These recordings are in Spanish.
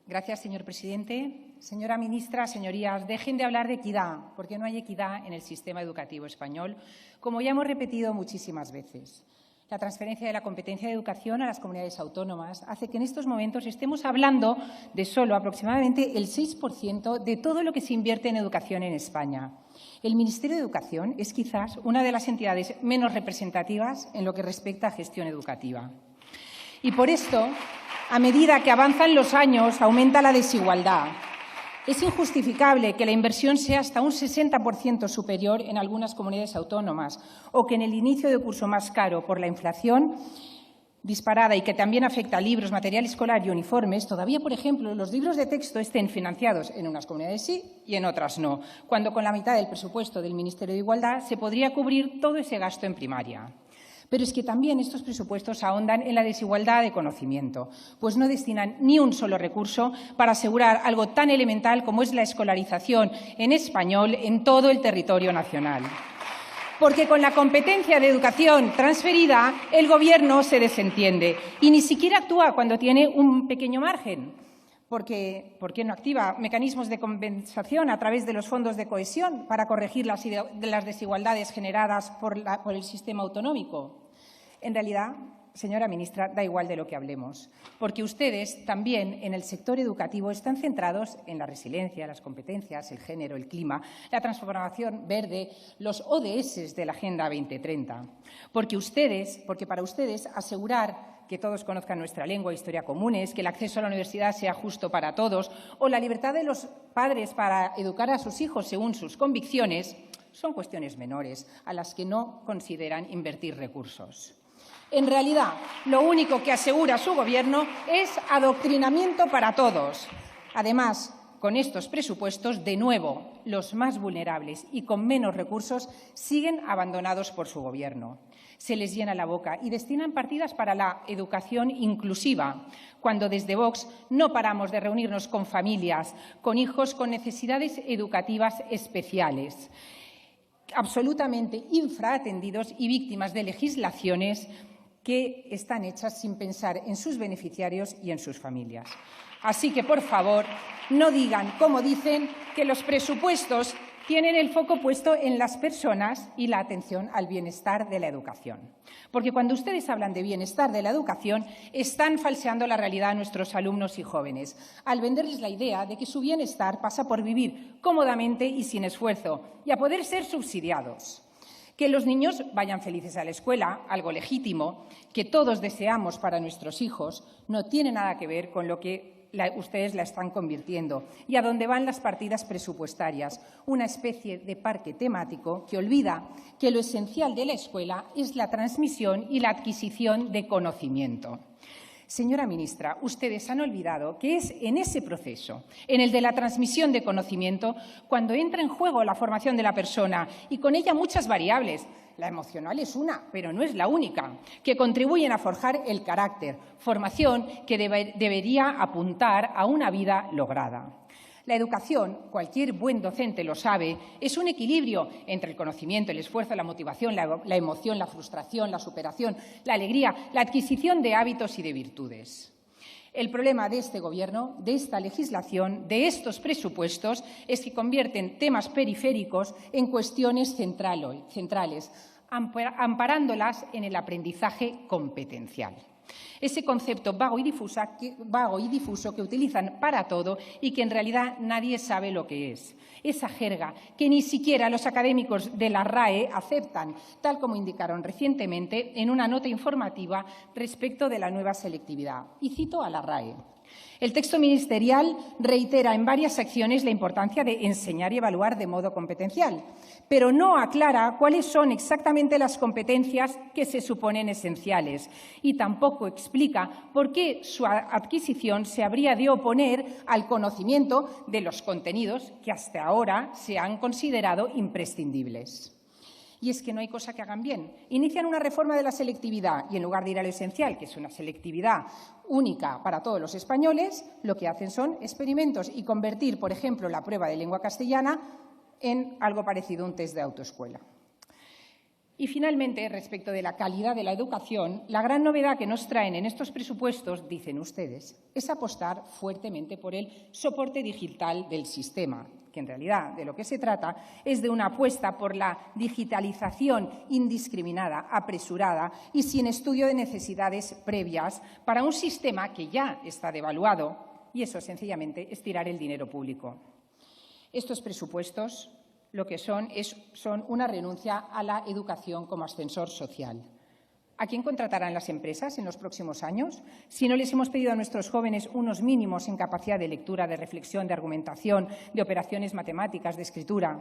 Gracias, señor presidente. Señora ministra, señorías, dejen de hablar de equidad, porque no hay equidad en el sistema educativo español, como ya hemos repetido muchísimas veces. La transferencia de la competencia de educación a las comunidades autónomas hace que en estos momentos estemos hablando de solo aproximadamente el 6% de todo lo que se invierte en educación en España. El Ministerio de Educación es quizás una de las entidades menos representativas en lo que respecta a gestión educativa. Y por esto, a medida que avanzan los años, aumenta la desigualdad. Es injustificable que la inversión sea hasta un 60% superior en algunas comunidades autónomas o que en el inicio de curso más caro por la inflación disparada y que también afecta a libros, material escolar y uniformes, todavía, por ejemplo, los libros de texto estén financiados en unas comunidades sí y en otras no, cuando con la mitad del presupuesto del Ministerio de Igualdad se podría cubrir todo ese gasto en primaria. Pero es que también estos presupuestos ahondan en la desigualdad de conocimiento, pues no destinan ni un solo recurso para asegurar algo tan elemental como es la escolarización en español en todo el territorio nacional. Porque con la competencia de educación transferida, el Gobierno se desentiende y ni siquiera actúa cuando tiene un pequeño margen. ¿Por qué no activa mecanismos de compensación a través de los fondos de cohesión para corregir las desigualdades generadas por el sistema autonómico? En realidad, señora ministra, da igual de lo que hablemos, porque ustedes también en el sector educativo están centrados en la resiliencia, las competencias, el género, el clima, la transformación verde, los ODS de la Agenda 2030. Porque para ustedes asegurar que todos conozcan nuestra lengua e historia comunes, que el acceso a la universidad sea justo para todos o la libertad de los padres para educar a sus hijos según sus convicciones, son cuestiones menores a las que no consideran invertir recursos. En realidad, lo único que asegura su Gobierno es adoctrinamiento para todos. Además, con estos presupuestos, de nuevo, los más vulnerables y con menos recursos siguen abandonados por su Gobierno. Se les llena la boca y destinan partidas para la educación inclusiva, cuando desde Vox no paramos de reunirnos con familias, con hijos con necesidades educativas especiales, absolutamente infraatendidos y víctimas de legislaciones que están hechas sin pensar en sus beneficiarios y en sus familias. Así que, por favor, no digan, como dicen, que los presupuestos tienen el foco puesto en las personas y la atención al bienestar de la educación. Porque cuando ustedes hablan de bienestar de la educación, están falseando la realidad a nuestros alumnos y jóvenes, al venderles la idea de que su bienestar pasa por vivir cómodamente y sin esfuerzo y a poder ser subsidiados. Que los niños vayan felices a la escuela, algo legítimo, que todos deseamos para nuestros hijos, no tiene nada que ver con lo que ustedes la están convirtiendo y a dónde van las partidas presupuestarias, una especie de parque temático que olvida que lo esencial de la escuela es la transmisión y la adquisición de conocimiento. Señora ministra, ustedes han olvidado que es en ese proceso, en el de la transmisión de conocimiento, cuando entra en juego la formación de la persona y con ella muchas variables. La emocional es una, pero no es la única, que contribuyen a forjar el carácter, formación que debería apuntar a una vida lograda. La educación, cualquier buen docente lo sabe, es un equilibrio entre el conocimiento, el esfuerzo, la motivación, la emoción, la frustración, la superación, la alegría, la adquisición de hábitos y de virtudes. El problema de este Gobierno, de esta legislación, de estos presupuestos, es que convierten temas periféricos en cuestiones centrales, amparándolas en el aprendizaje competencial. Ese concepto vago y difuso que utilizan para todo y que en realidad nadie sabe lo que es. Esa jerga que ni siquiera los académicos de la RAE aceptan, tal como indicaron recientemente en una nota informativa respecto de la nueva selectividad. Y cito a la RAE. El texto ministerial reitera en varias secciones la importancia de enseñar y evaluar de modo competencial, pero no aclara cuáles son exactamente las competencias que se suponen esenciales y tampoco explica por qué su adquisición se habría de oponer al conocimiento de los contenidos que hasta ahora se han considerado imprescindibles. Y es que no hay cosa que hagan bien. Inician una reforma de la selectividad y en lugar de ir a lo esencial, que es una selectividad única para todos los españoles, lo que hacen son experimentos y convertir, por ejemplo, la prueba de lengua castellana en algo parecido a un test de autoescuela. Y, finalmente, respecto de la calidad de la educación, la gran novedad que nos traen en estos presupuestos, dicen ustedes, es apostar fuertemente por el soporte digital del sistema, que en realidad de lo que se trata es de una apuesta por la digitalización indiscriminada, apresurada y sin estudio de necesidades previas para un sistema que ya está devaluado, y eso sencillamente es tirar el dinero público. Estos presupuestos lo que son una renuncia a la educación como ascensor social. ¿A quién contratarán las empresas en los próximos años? Si no les hemos pedido a nuestros jóvenes unos mínimos en capacidad de lectura, de reflexión, de argumentación, de operaciones matemáticas, de escritura.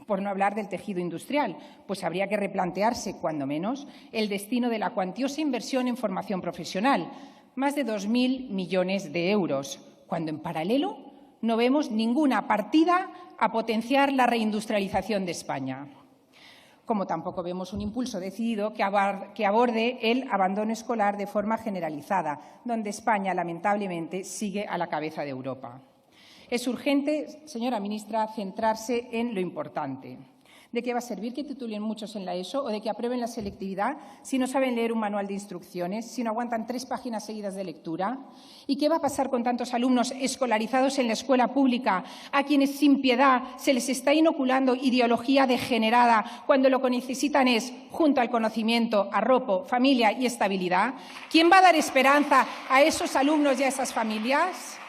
Por no hablar del tejido industrial, pues habría que replantearse, cuando menos, el destino de la cuantiosa inversión en formación profesional, más de 2.000 millones de euros, cuando en paralelo no vemos ninguna partida a potenciar la reindustrialización de España. Como tampoco vemos un impulso decidido que aborde el abandono escolar de forma generalizada, donde España, lamentablemente, sigue a la cabeza de Europa. Es urgente, señora ministra, centrarse en lo importante. ¿De qué va a servir que titulen muchos en la ESO o de que aprueben la selectividad si no saben leer un manual de instrucciones, si no aguantan 3 páginas seguidas de lectura? ¿Y qué va a pasar con tantos alumnos escolarizados en la escuela pública a quienes sin piedad se les está inoculando ideología degenerada cuando lo que necesitan es, junto al conocimiento, arropo, familia y estabilidad? ¿Quién va a dar esperanza a esos alumnos y a esas familias?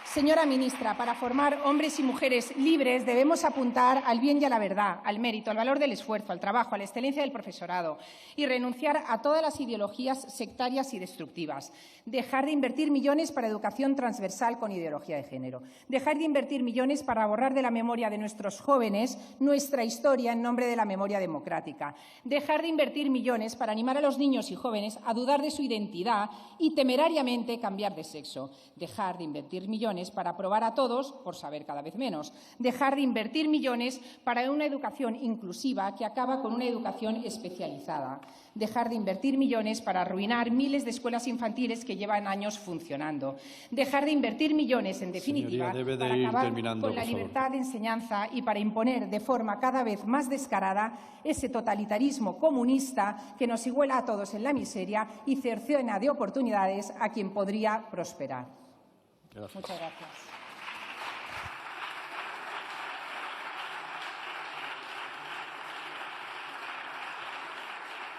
Señora ministra, para formar hombres y mujeres libres debemos apuntar al bien y a la verdad, al mérito, al valor del esfuerzo, al trabajo, a la excelencia del profesorado y renunciar a todas las ideologías sectarias y destructivas. Dejar de invertir millones para educación transversal con ideología de género. Dejar de invertir millones para borrar de la memoria de nuestros jóvenes nuestra historia en nombre de la memoria democrática. Dejar de invertir millones para animar a los niños y jóvenes a dudar de su identidad y temerariamente cambiar de sexo. Dejar de invertir millones para aprobar a todos por saber cada vez menos. Dejar de invertir millones para una educación inclusiva que acaba con una educación especializada. Dejar de invertir millones para arruinar miles de escuelas infantiles que llevan años funcionando. Dejar de invertir millones, en definitiva, para acabar con la libertad de enseñanza y para imponer de forma cada vez más descarada ese totalitarismo comunista que nos iguala a todos en la miseria y cercena de oportunidades a quien podría prosperar. Gracias. Muchas gracias.